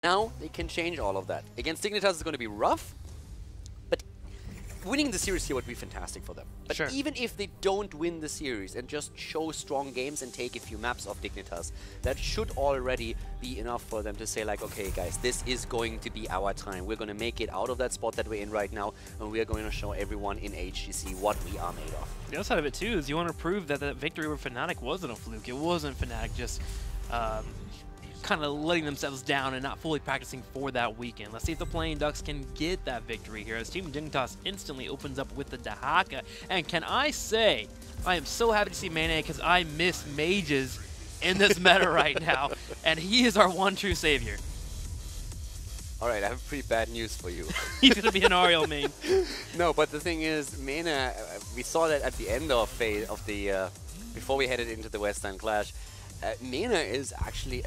Now they can change all of that. Against Dignitas is going to be rough, but winning the series here would be fantastic for them. But sure. even if they don't win the series and just show strong games and take a few maps off Dignitas, that should already be enough for them to say like, okay guys, this is going to be our time. We're going to make it out of that spot that we're in right now, and we are going to show everyone in HGC what we are made of. The other side of it too is you want to prove that that victory over Fnatic wasn't a fluke. It wasn't Fnatic just kind of letting themselves down and not fully practicing for that weekend. Let's see if the Playing Ducks can get that victory here as Team Dignitas instantly opens up with the Dahaka. And can I say, I am so happy to see Mane because I miss mages in this meta right now, and he is our one true savior. Alright, I have pretty bad news for you. He's going to be an Ariel main. No, but the thing is, Mena, we saw that at the end of before we headed into the Western Clash, Mena is actually,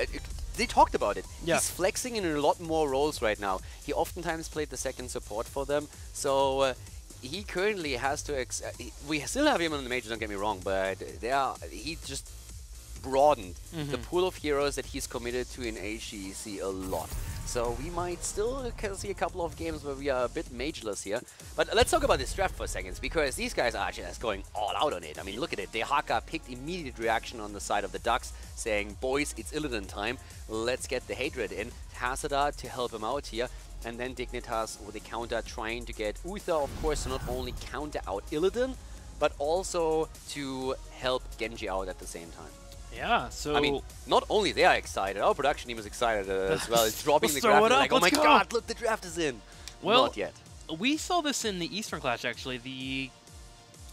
they talked about it. Yeah. He's flexing in a lot more roles right now. He oftentimes played the second support for them, so he currently has to, we still have him on the majors, don't get me wrong, but he just broadened the pool of heroes that he's committed to in HGC a lot. So we might still see a couple of games where we are a bit mageless here. But let's talk about this draft for a second, because these guys are just going all out on it. I mean, look at it. Dahaka picked immediate reaction on the side of the Ducks, saying, boys, it's Illidan time. Let's get the hatred in. Hasadar to help him out here. And then Dignitas with a counter trying to get Uther, of course, to not only counter out Illidan, but also to help Genji out at the same time. Yeah, so... I mean, not only they are excited, our production team is excited as well. It's dropping the throw graph it up, like, oh my let's go. god, look, the draft is in. Well, not yet. We saw this in the Eastern Clash, actually.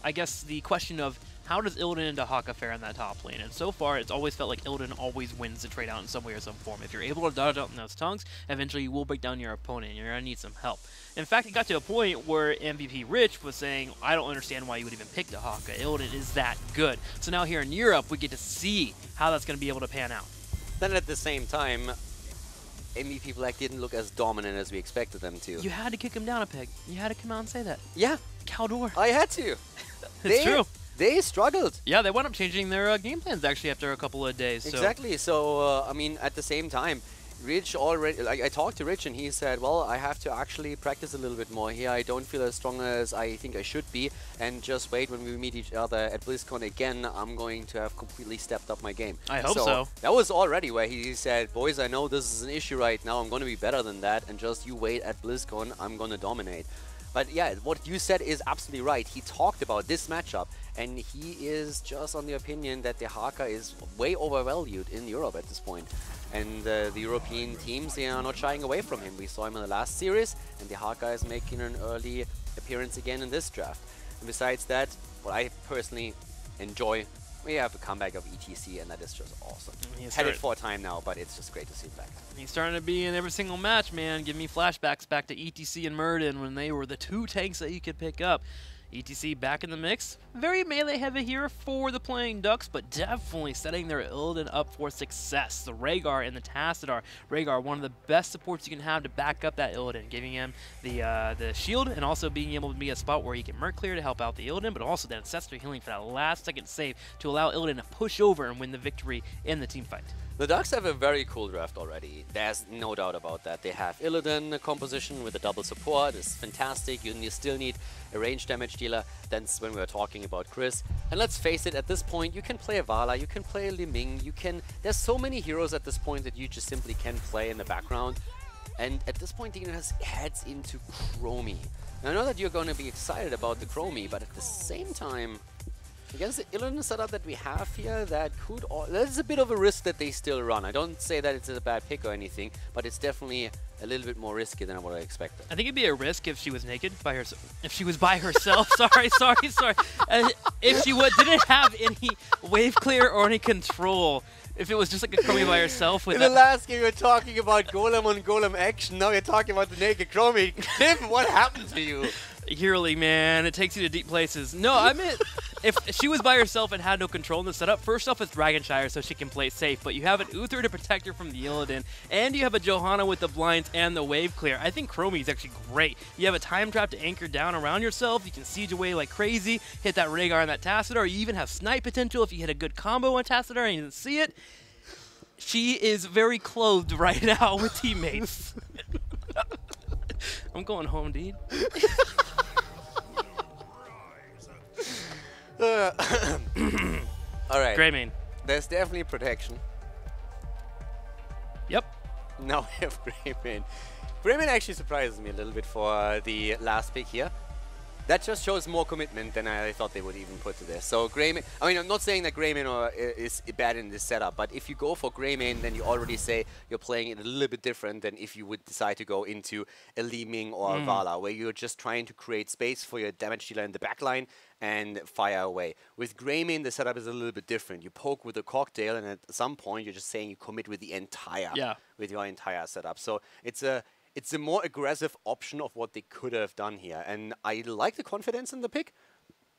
I guess the question of how does Illidan and Dahaka fare in that top lane? And so far, it's always felt like Illidan always wins the trade out in some way or some form. If you're able to dodge out in those tongues, eventually you will break down your opponent, and you're going to need some help. In fact, it got to a point where MVP Rich was saying, I don't understand why you would even pick Dahaka. Illidan is that good. So now here in Europe, we get to see how that's going to be able to pan out. Then at the same time, MVP Black didn't look as dominant as we expected them to. You had to kick him down a peg. You had to come out and say that. Yeah. Caldor. I had to. It's true. They struggled. Yeah, they wound up changing their game plans actually after a couple of days. Exactly. So, I mean, at the same time, Rich already, like, I talked to Rich and he said, well, I have to actually practice a little bit more here. I don't feel as strong as I think I should be. And just wait, when we meet each other at BlizzCon again, I'm going to have completely stepped up my game. I hope so. That was already where he said, boys, I know this is an issue right now. I'm going to be better than that. And just you wait at BlizzCon, I'm going to dominate. But yeah, what you said is absolutely right. He talked about this matchup, and he is just on the opinion that Dahaka is way overvalued in Europe at this point. And the European teams, they are not shying away from him. We saw him in the last series, and Dahaka is making an early appearance again in this draft. And besides that, what I personally enjoy, we have a comeback of ETC, and that is just awesome. Had it for a time now, but it's just great to see him back. He's starting to be in every single match, man. Give me flashbacks back to ETC and Murden when they were the two tanks that you could pick up. ETC back in the mix. Very melee heavy here for the Playing Ducks, but definitely setting their Illidan up for success. The Rhaegar and the Tassadar. Rhaegar, one of the best supports you can have to back up that Illidan, giving him the shield and also being able to be a spot where he can Merc clear to help out the Illidan, but also that ancestral healing for that last second save to allow Illidan to push over and win the victory in the team fight. The Ducks have a very cool draft already. There's no doubt about that. They have Illidan composition with a double support. It's fantastic. You still need a range damage dealer. That's when we were talking about Chris. And let's face it, at this point, you can play a Vala, you can play a Li Ming, there's so many heroes at this point that you just simply can play in the background. And at this point, Dignitas heads into Chromie. Now, I know that you're going to be excited about the Chromie, but at the same time, against the Illidan setup that we have here, there's a bit of a risk that they still run. I don't say that it's a bad pick or anything, but it's definitely a little bit more risky than what I expected. I think it'd be a risk if she was naked by herself. If she was by herself, sorry. If she didn't have any wave clear or any control. If it was just like a Chromie by herself with In the last game, we were talking about Golem on Golem action. Now you're talking about the naked Chromie. Tim, what happened to you? Yearly, man, it takes you to deep places. No, I meant if she was by herself and had no control in the setup, first off, it's Dragonshire so she can play safe, but you have an Uther to protect her from the Illidan, and you have a Johanna with the blinds and the wave clear. I think Chromie is actually great. You have a time trap to anchor down around yourself, you can siege away like crazy, hit that Rhaegar and that Tassadar, you even have snipe potential if you hit a good combo on Tassadar and you didn't see it. She is very clothed right now with teammates. I'm going home, dude. All right. Great main. There's definitely protection. Yep. Now we have Greyman. Greyman actually surprises me a little bit for the last pick here. That just shows more commitment than I thought they would even put to this. So Greyman, I mean, I'm not saying that Greyman is bad in this setup, but if you go for Greyman, then you already say you're playing it a little bit different than if you would decide to go into a Li Ming or a Vala, where you're just trying to create space for your damage dealer in the backline and fire away. With Greyman, the setup is a little bit different. You poke with a cocktail, and at some point, you're just saying you commit with the entire, with your entire setup. So it's a more aggressive option of what they could have done here, and I like the confidence in the pick.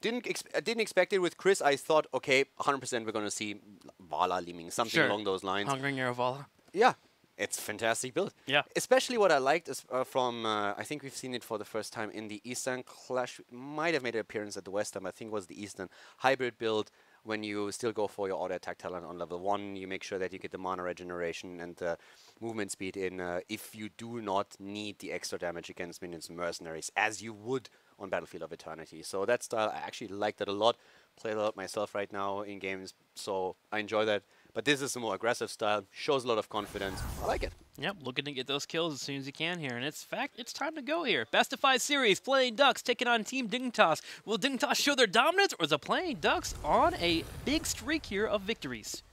I didn't expect it with Chris. I thought, okay, 100% we're going to see Vala Li Ming, something along those lines. Hungering Arrow Vala. Yeah, it's a fantastic build. Yeah. Especially what I liked is from, I think we've seen it for the first time in the Eastern Clash. Might have made an appearance at the Western, I think it was the Eastern hybrid build. When you still go for your auto attack talent on level 1, you make sure that you get the mana regeneration and the movement speed in if you do not need the extra damage against minions and mercenaries, as you would on Battlefield of Eternity. So that style, I actually like that a lot. Play a lot myself right now in games, so I enjoy that. But this is a more aggressive style, shows a lot of confidence. I like it. Yep, looking to get those kills as soon as you can here. And it's time to go here. Best of 5 series, Playing Ducks taking on Team Dignitas. Will Dignitas show their dominance, or is the Playing Ducks on a big streak here of victories?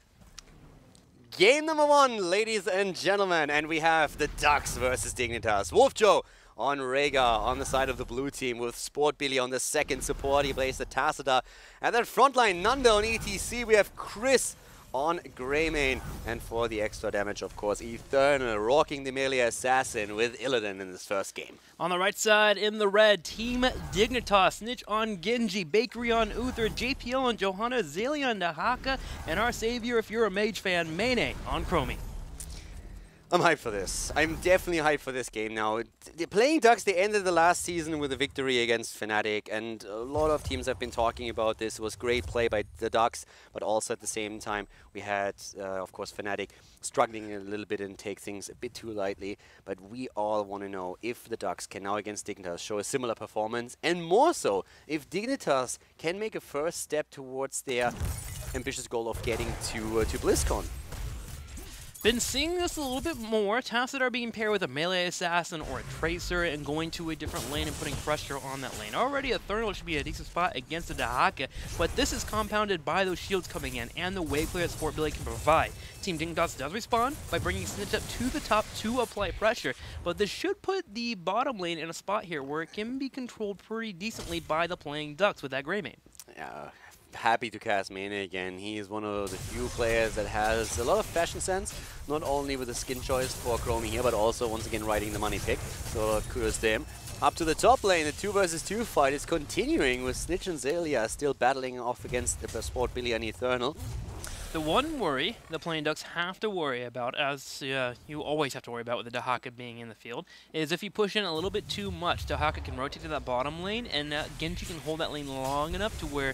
Game number 1, ladies and gentlemen. And we have the Ducks versus Dignitas. Wolf Joe on Rhaegar on the side of the blue team, with Sport Billy on the second support. He plays the Tassadar. And then frontline, Nanda on ETC. We have Chris on Greymane, and for the extra damage, of course, Eternal rocking the melee assassin with Illidan in this first game. On the right side, in the red, Team Dignitas, Snitch on Genji, Bakery on Uther, JPL on Johanna, Zillia on Dahaka, and our savior, if you're a mage fan, Mene on Chromie. I'm hyped for this. I'm definitely hyped for this game now. Playing Ducks, they ended the last season with a victory against Fnatic, and a lot of teams have been talking about this. It was great play by the Ducks, but also at the same time, we had, of course, Fnatic struggling a little bit and take things a bit too lightly. But we all want to know if the Ducks can now against Dignitas show a similar performance, and more so, if Dignitas can make a first step towards their ambitious goal of getting to BlizzCon. Been seeing this a little bit more. Tassadar being paired with a melee assassin or a tracer and going to a different lane and putting pressure on that lane. Already Eternal should be a decent spot against the Dahaka, but this is compounded by those shields coming in and the wave clear that Sport Billy can provide. Team Dignitas does respond by bringing Snitch up to the top to apply pressure, but this should put the bottom lane in a spot here where it can be controlled pretty decently by the Playing Ducks with that Greymane. Yeah. Happy to cast Mene again. He is one of the few players that has a lot of fashion sense, not only with the skin choice for Chromie here, but also once again riding the money pick. So kudos to him. Up to the top lane, the 2 versus 2 fight is continuing with Snitch and Zillia still battling off against the Sport Billy and Eternal. The one worry the Playing Ducks have to worry about, as you always have to worry about with the Dahaka being in the field, is if you push in a little bit too much, Dahaka can rotate to that bottom lane, and Genji can hold that lane long enough to where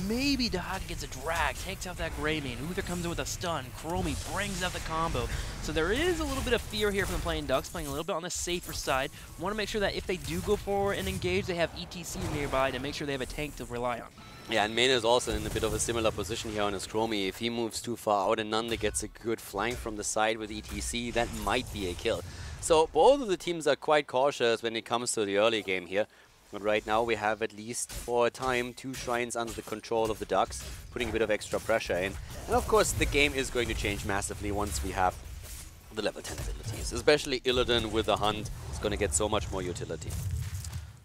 maybe Dahaka gets a drag, takes out that Greymane, Uther comes in with a stun, Chromie brings out the combo. So there is a little bit of fear here from the Playing Ducks, playing a little bit on the safer side. Want to make sure that if they do go forward and engage, they have ETC nearby to make sure they have a tank to rely on. Yeah, and Mane is also in a bit of a similar position here on his Chromie. If he moves too far out and Nanda gets a good flank from the side with ETC, that might be a kill. So both of the teams are quite cautious when it comes to the early game here. But right now we have, at least for a time, 2 shrines under the control of the Ducks, putting a bit of extra pressure in. And of course the game is going to change massively once we have the level 10 abilities. Especially Illidan with the Hunt is going to get so much more utility.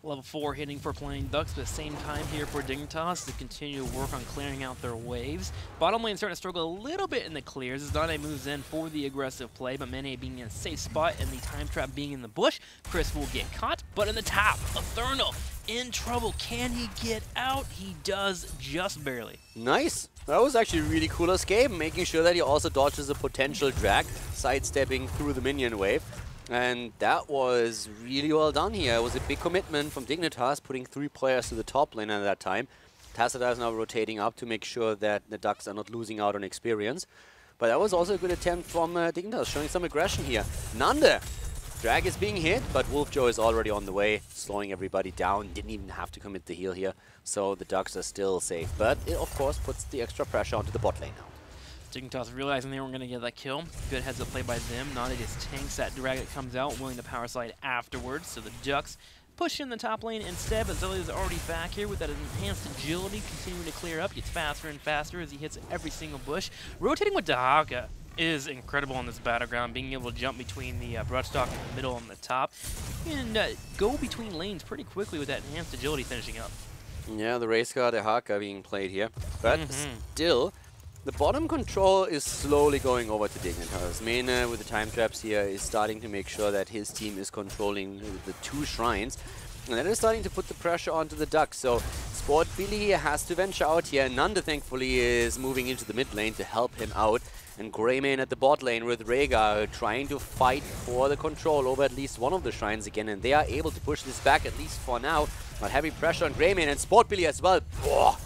Level 4 hitting for Playing Ducks, but at the same time here for Dignitas to continue to work on clearing out their waves. Bottom lane starting to struggle a little bit in the clears as Dane moves in for the aggressive play, but Mene being in a safe spot and the time trap being in the bush. Chris will get caught, but in the top, Eternal in trouble. Can he get out? He does, just barely. Nice. That was actually a really cool escape, making sure that he also dodges a potential drag, sidestepping through the minion wave. And that was really well done here. It was a big commitment from Dignitas, putting 3 players to the top lane at that time. Tassadar is now rotating up to make sure that the Ducks are not losing out on experience. But that was also a good attempt from Dignitas, showing some aggression here. Nande! Drag is being hit, but WolfJoe is already on the way, slowing everybody down. Didn't even have to commit the heal here, so the Ducks are still safe. But it, of course, puts the extra pressure onto the bot lane now. Dignitas realizing they weren't going to get that kill. Good heads up play by them. Nande just tanks that drag that comes out, willing to power slide afterwards. So the Ducks push in the top lane instead, but Zelly is already back here with that enhanced agility, continuing to clear up. Gets faster and faster as he hits every single bush. Rotating with Dahaka is incredible on this battleground, being able to jump between the Brushstock in the middle and the top, and go between lanes pretty quickly with that enhanced agility finishing up. Yeah, the race car Dahaka being played here, but still, the bottom control is slowly going over to Dignitas. Mena, with the time traps here, is starting to make sure that his team is controlling the 2 shrines. And that is starting to put the pressure onto the Ducks. So Sport Billy here has to venture out here. Nande, thankfully, is moving into the mid lane to help him out. And Greymane at the bot lane with Rhaegar trying to fight for the control over at least one of the shrines again. And they are able to push this back, at least for now. But heavy pressure on Greymane and Sport Billy as well. Oh,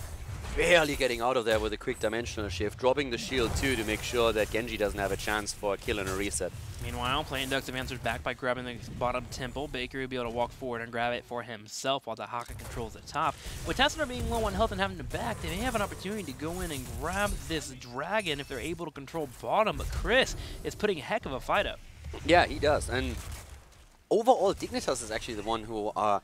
barely getting out of there with a quick dimensional shift, dropping the shield too to make sure that Genji doesn't have a chance for a kill and a reset. Meanwhile, Playing Ducks have answered back by grabbing the bottom temple. Baker will be able to walk forward and grab it for himself while Dahaka controls the top. With Tassadar being low on health and having to back, they may have an opportunity to go in and grab this dragon if they're able to control bottom, but Chris is putting a heck of a fight up. Yeah, he does. And overall, Dignitas is actually the one who are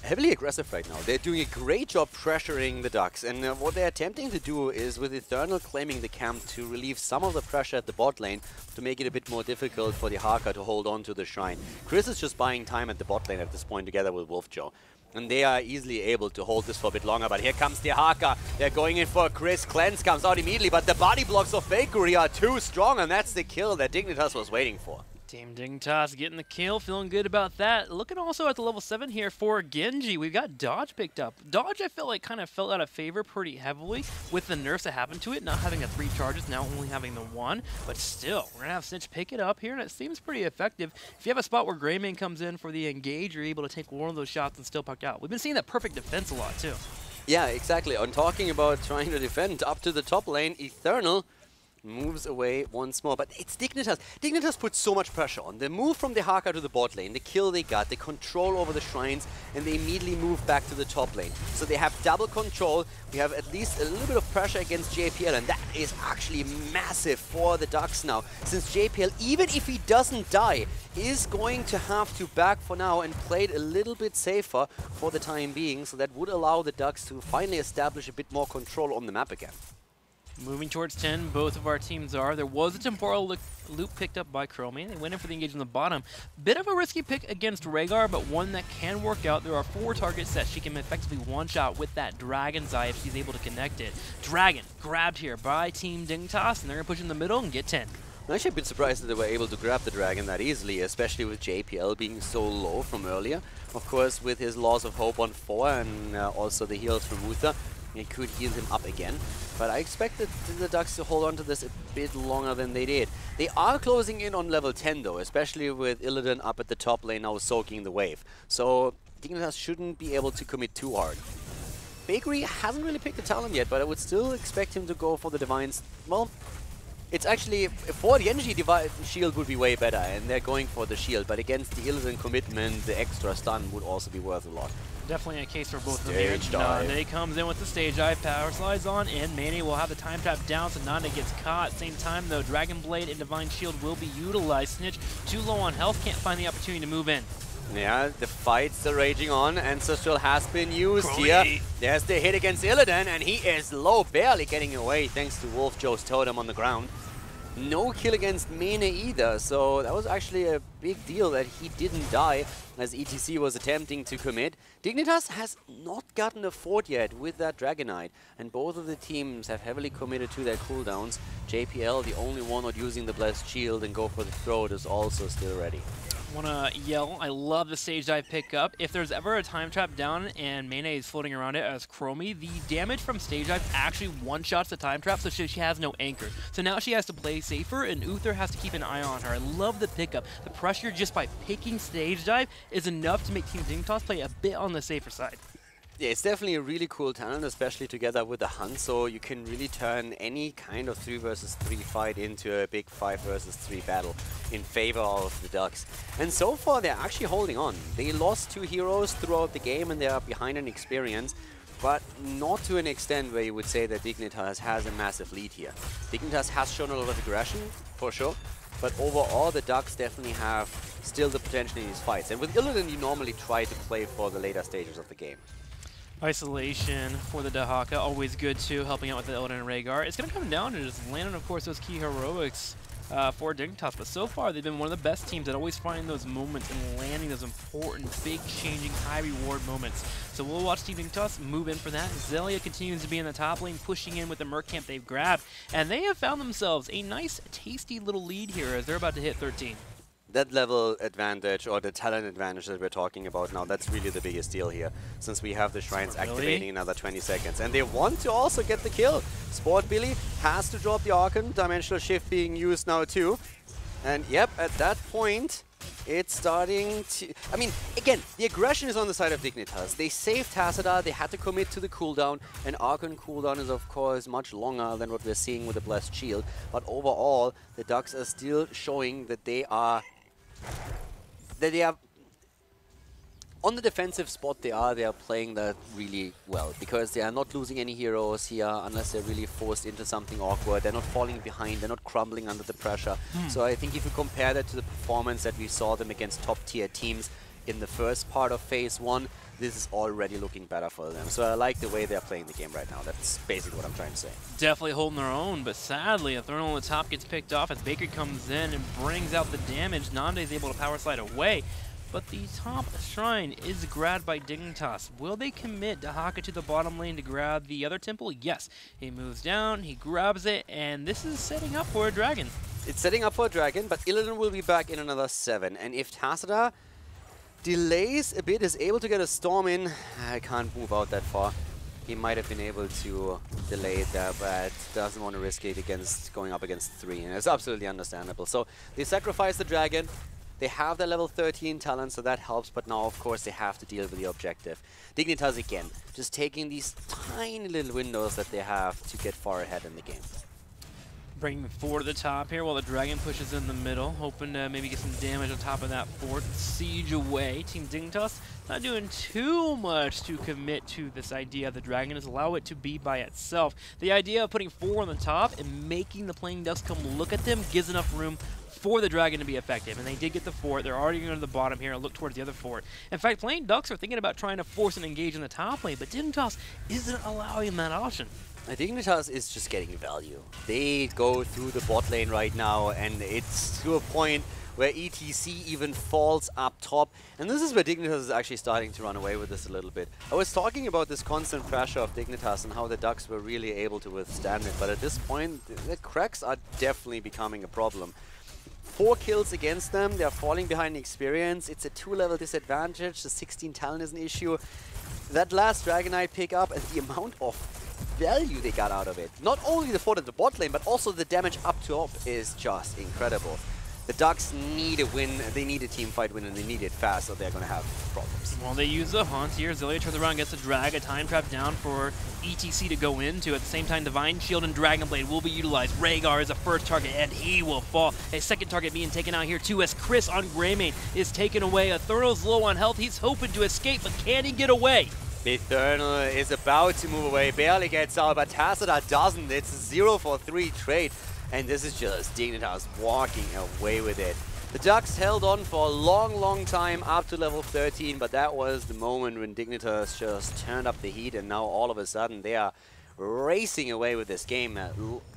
heavily aggressive right now. They're doing a great job pressuring the Ducks, and what they're attempting to do is, with Eternal claiming the camp, to relieve some of the pressure at the bot lane to make it a bit more difficult for the Haka to hold on to the shrine. Chris is just buying time at the bot lane at this point together with WolfJoe. And they are easily able to hold this for a bit longer, but here comes the Haka. They're going in for a Chris. Cleanse comes out immediately, but the body blocks of Bakery are too strong, and that's the kill that Dignitas was waiting for. Team Dignitas getting the kill, feeling good about that. Looking also at the level 7 here for Genji. We've got Dodge picked up. Dodge, I feel like, kind of fell out of favor pretty heavily with the nerfs that happened to it, not having the 3 charges, now only having the 1. But still, we're going to have Snitch pick it up here, and it seems pretty effective. If you have a spot where Greymane comes in for the engage, you're able to take one of those shots and still puck out. We've been seeing that perfect defense a lot, too. Yeah, exactly. On talking about trying to defend up to the top lane, Eternal moves away once more, but it's Dignitas. Dignitas put so much pressure on. They move from the Haka to the bot lane, the kill they got, the control over the shrines, and they immediately move back to the top lane. So they have double control. We have at least a little bit of pressure against JPL, and that is actually massive for the Ducks now, since JPL, even if he doesn't die, is going to have to back for now and play it a little bit safer for the time being, so that would allow the Ducks to finally establish a bit more control on the map again. Moving towards 10, both of our teams are. There was a temporal loop picked up by Chromie. They went in for the engage on the bottom. Bit of a risky pick against Rhaegar, but one that can work out. There are 4 targets that she can effectively one-shot with that Dragon's Eye if she's able to connect it. Dragon grabbed here by Team Dignitas, and they're going to push in the middle and get 10. I'm actually a bit surprised that they were able to grab the Dragon that easily, especially with JPL being so low from earlier. Of course, with his loss of hope on 4 and also the heals from Uther, it could heal him up again. But I expected the Ducks to hold on to this a bit longer than they did. They are closing in on level 10 though, especially with Illidan up at the top lane now soaking the wave. So Dignitas shouldn't be able to commit too hard. Bakery hasn't really picked a talent yet, but I would still expect him to go for the Divines. Well, it's actually, for the Genji, Divine Shield would be way better, and they're going for the Shield. But against the Illidan commitment, the extra stun would also be worth a lot. Definitely a case for both of them here. Nande comes in with the stage dive, power slides on, and Mane will have the time trap down, so Nande gets caught. Same time though, Dragon Blade and Divine Shield will be utilized. Snitch too low on health, can't find the opportunity to move in. Yeah, the fight's still raging on. Ancestral has been used here. There's the hit against Illidan, and he is low, barely getting away thanks to WolfJoe's totem on the ground. No kill against Mene either, so that was actually a big deal that he didn't die as ETC was attempting to commit. Dignitas has not gotten a fort yet with that Dragonite, and both of the teams have heavily committed to their cooldowns. JPL, the only one not using the Blessed Shield and go for the throat, is also still ready. Want to yell, I love the stage dive pickup. If there's ever a time trap down and Mene is floating around it as Chromie, the damage from stage dive actually one-shots the time trap, so she has no anchor. So now she has to play safer, and Uther has to keep an eye on her. I love the pickup. The pressure just by picking stage dive is enough to make Team Dignitas play a bit on the safer side. Yeah, it's definitely a really cool talent, especially together with the Hunt, so you can really turn any kind of 3 versus 3 fight into a big 5 versus 3 battle in favor of the Ducks. And so far, they're actually holding on. They lost 2 heroes throughout the game, and they are behind in experience, but not to an extent where you would say that Dignitas has a massive lead here. Dignitas has shown a lot of aggression, for sure, but overall, the Ducks definitely have still the potential in these fights. And with Illidan, you normally try to play for the later stages of the game. Isolation for the Dahaka, always good too, helping out with the Illidan and Rhaegar. It's going to come down to just landing, of course, those key heroics for Dignitas, but so far they've been one of the best teams at always finding those moments and landing those important, big changing, high reward moments. So we'll watch Team Dignitas move in for that. Zelia continues to be in the top lane, pushing in with the Merc camp they've grabbed, and they have found themselves a nice, tasty little lead here as they're about to hit 13. That level advantage, or the talent advantage that we're talking about now, that's really the biggest deal here, since we have the Shrines activating another 20 seconds. And they want to also get the kill. Sport Billy has to drop the Archon, Dimensional Shift being used now too. And yep, at that point, it's starting to... I mean, again, the aggression is on the side of Dignitas. They saved Tassadar, they had to commit to the cooldown, and Archon cooldown is of course much longer than what we're seeing with the Blessed Shield. But overall, the Ducks are still showing that they are on the defensive spot. They are playing that really well, because they are not losing any heroes here unless they're really forced into something awkward. They're not falling behind, they're not crumbling under the pressure. So I think if you compare that to the performance that we saw them against top tier teams in the first part of phase 1, this is already looking better for them. So I like the way they're playing the game right now. That's basically what I'm trying to say. Definitely holding their own, but sadly, a Thermal on the top gets picked off as Baker comes in and brings out the damage. Nande is able to power slide away, but the top shrine is grabbed by Dignitas. Will they commit Dahaka to the bottom lane to grab the other temple? Yes. He moves down, he grabs it, and this is setting up for a dragon. It's setting up for a dragon, but Illidan will be back in another 7. And if Tassadar delays a bit, is able to get a storm in, I can't move out that far. He might have been able to delay it there, but doesn't want to risk it against going up against 3, and it's absolutely understandable. So they sacrifice the dragon. They have the level 13 talent, so that helps, but now of course they have to deal with the objective. Dignitas again, just taking these tiny little windows that they have to get far ahead in the game. Bringing 4 to the top here while the dragon pushes in the middle, hoping to maybe get some damage on top of that fort. Siege away. Team Dignitas not doing too much to commit to this idea of the dragon, is allow it to be by itself. The idea of putting 4 on the top and making the playing Ducks come look at them gives enough room for the dragon to be effective, and they did get the fort. They're already going to the bottom here and look towards the other fort. In fact, playing Ducks are thinking about trying to force and engage in the top lane, but Dignitas isn't allowing that option. Dignitas is just getting value. They go through the bot lane right now, and it's to a point where ETC even falls up top. And this is where Dignitas is actually starting to run away with this a little bit. I was talking about this constant pressure of Dignitas and how the Ducks were really able to withstand it, but at this point, the cracks are definitely becoming a problem. 4 kills against them, they're falling behind in experience. It's a 2-level disadvantage, the 16 talent is an issue. That last Dragonite pick up and the amount of value they got out of it. Not only the fort at the bot lane, but also the damage up top is just incredible. The Ducks need a win, they need a team fight win, and they need it fast, or they're going to have problems. Well, they use the Hunt here. Zelia turns around, gets a drag, a time trap down for ETC to go into. At the same time, Divine Shield and Dragon Blade will be utilized. Rhaegar is a first target, and he will fall. A second target being taken out here, too, as Chris on Greymane is taken away. Eternal's low on health. He's hoping to escape, but can he get away? Eternal is about to move away, barely gets out, but Tassadar doesn't. It's a 0 for 3 trade. And this is just Dignitas walking away with it. The Ducks held on for a long time up to level 13, but that was the moment when Dignitas just turned up the heat, and now all of a sudden they are racing away with this game,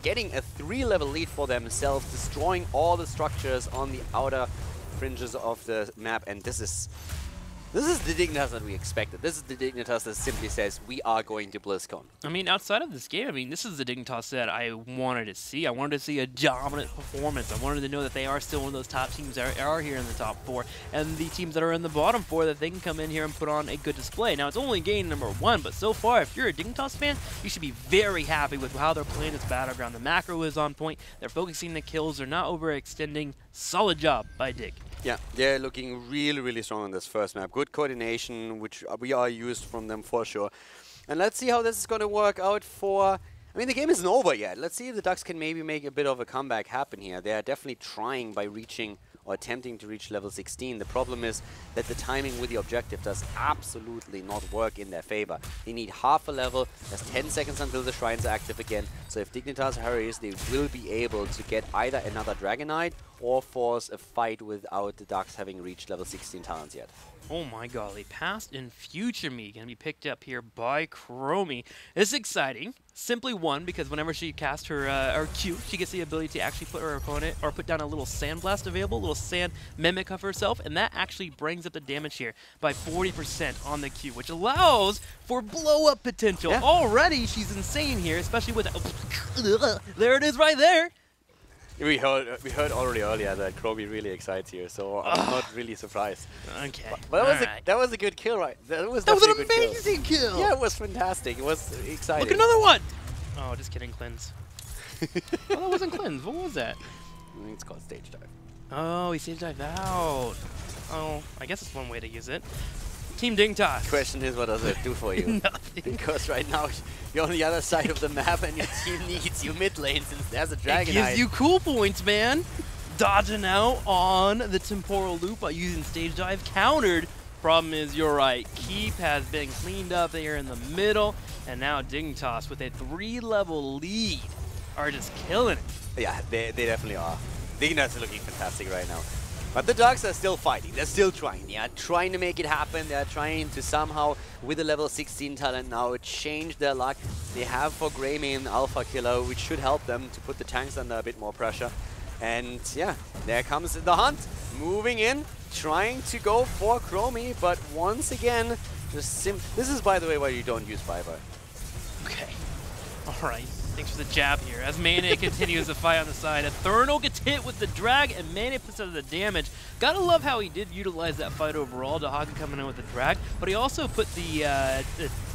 getting a 3-level lead for themselves, destroying all the structures on the outer fringes of the map, and this is the Dignitas that we expected. This is the Dignitas that simply says, we are going to BlizzCon. I mean, outside of this game, I mean, this is the Dignitas that I wanted to see. I wanted to see a dominant performance. I wanted to know that they are still one of those top teams that are here in the top 4, and the teams that are in the bottom 4, that they can come in here and put on a good display. Now, it's only game number 1, but so far, if you're a Dignitas fan, you should be very happy with how they're playing this battleground. The macro is on point. They're focusing the kills. They're not overextending. Solid job by Dig. Yeah, they're looking really, really strong on this first map. Good coordination, which we are used from them for sure. And let's see how this is going to work out for... I mean, the game isn't over yet. Let's see if the Ducks can maybe make a bit of a comeback happen here. They are definitely trying by reaching or attempting to reach level 16. The problem is that the timing with the objective does absolutely not work in their favor. They need half a level. There's 10 seconds until the shrines are active again. So if Dignitas hurries, they will be able to get either another Dragonite or force a fight without the Ducks having reached level 16 talents yet. Oh my golly, past and future me going to be picked up here by Chromie. This is exciting. Simply one, because whenever she casts her Q, she gets the ability to actually put her opponent, or put down a little sand blast available, a little sand mimic of herself, and that actually brings up the damage here by 40% on the Q, which allows for blow-up potential. Yeah. Already, she's insane here, especially with... there it is right there. We heard already earlier that Chromie really excites here, so I'm not really surprised. Okay. But that was a good kill, right? That was an definitely a good kill. amazing kill. Yeah, it was fantastic. It was exciting. Look, another one. Oh, just kidding, cleanse. Oh, that wasn't cleanse. What was that? I think it's called stage dive. Oh, he stage dived out. Oh, I guess it's one way to use it. Team Dignitas. Question is, what does it do for you? Nothing. Because right now you're on the other side of the map and your team needs you mid lane since there's a Dragonite. It gives you cool points, man. Dodging out on the temporal loop by using stage dive countered. Problem is, you're right. Keep has been cleaned up there in the middle, and now Dignitas with a 3-level lead are just killing it. Yeah, they definitely are. Dignitas are looking fantastic right now. But the Ducks are still fighting. They're still trying. They are trying to make it happen. They are trying to somehow, with a level 16 talent now, change their luck. They have for Greymane an Alpha Killer, which should help them to put the tanks under a bit more pressure. And yeah, there comes the hunt. Moving in, trying to go for Chromie, but once again, this is, by the way, why you don't use Fiber. Okay. All right. Thanks for the jab here. As Mane continues the fight on the side, Eternal gets hit with the drag, and Mane puts out the damage. Gotta love how he did utilize that fight overall. Dahaka coming in with the drag, but he also put the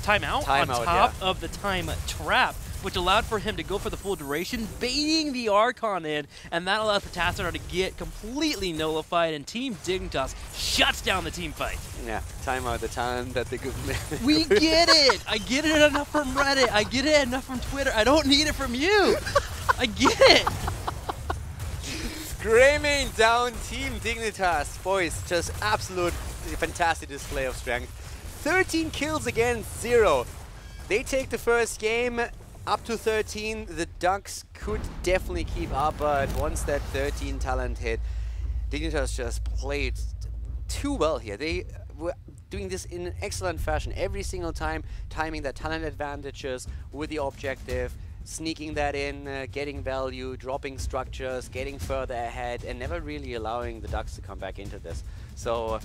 timeout on top of the time trap, which allowed for him to go for the full duration, baiting the Archon in, and that allowed for Tassadar to get completely nullified, and Team Dignitas shuts down the team fight. Yeah, timeout the time that the good We get it! I get it enough from Reddit, I get it enough from Twitter, I don't need it from you! I get it! Greymane down, Team Dignitas. Boys, just absolute fantastic display of strength. 13 kills against 0. They take the first game up to 13. The Ducks could definitely keep up, but once that 13 talent hit, Dignitas just played too well here. They were doing this in an excellent fashion every single time, timing their talent advantages with the objective, sneaking that in, getting value, dropping structures, getting further ahead, and never really allowing the Ducks to come back into this. So,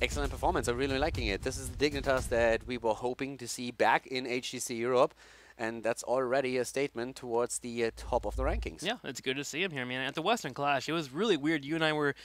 excellent performance. I'm really liking it. This is the Dignitas that we were hoping to see back in HGC Europe, and that's already a statement towards the top of the rankings. Yeah, it's good to see him here, man. At the Western Clash, it was really weird. You and I were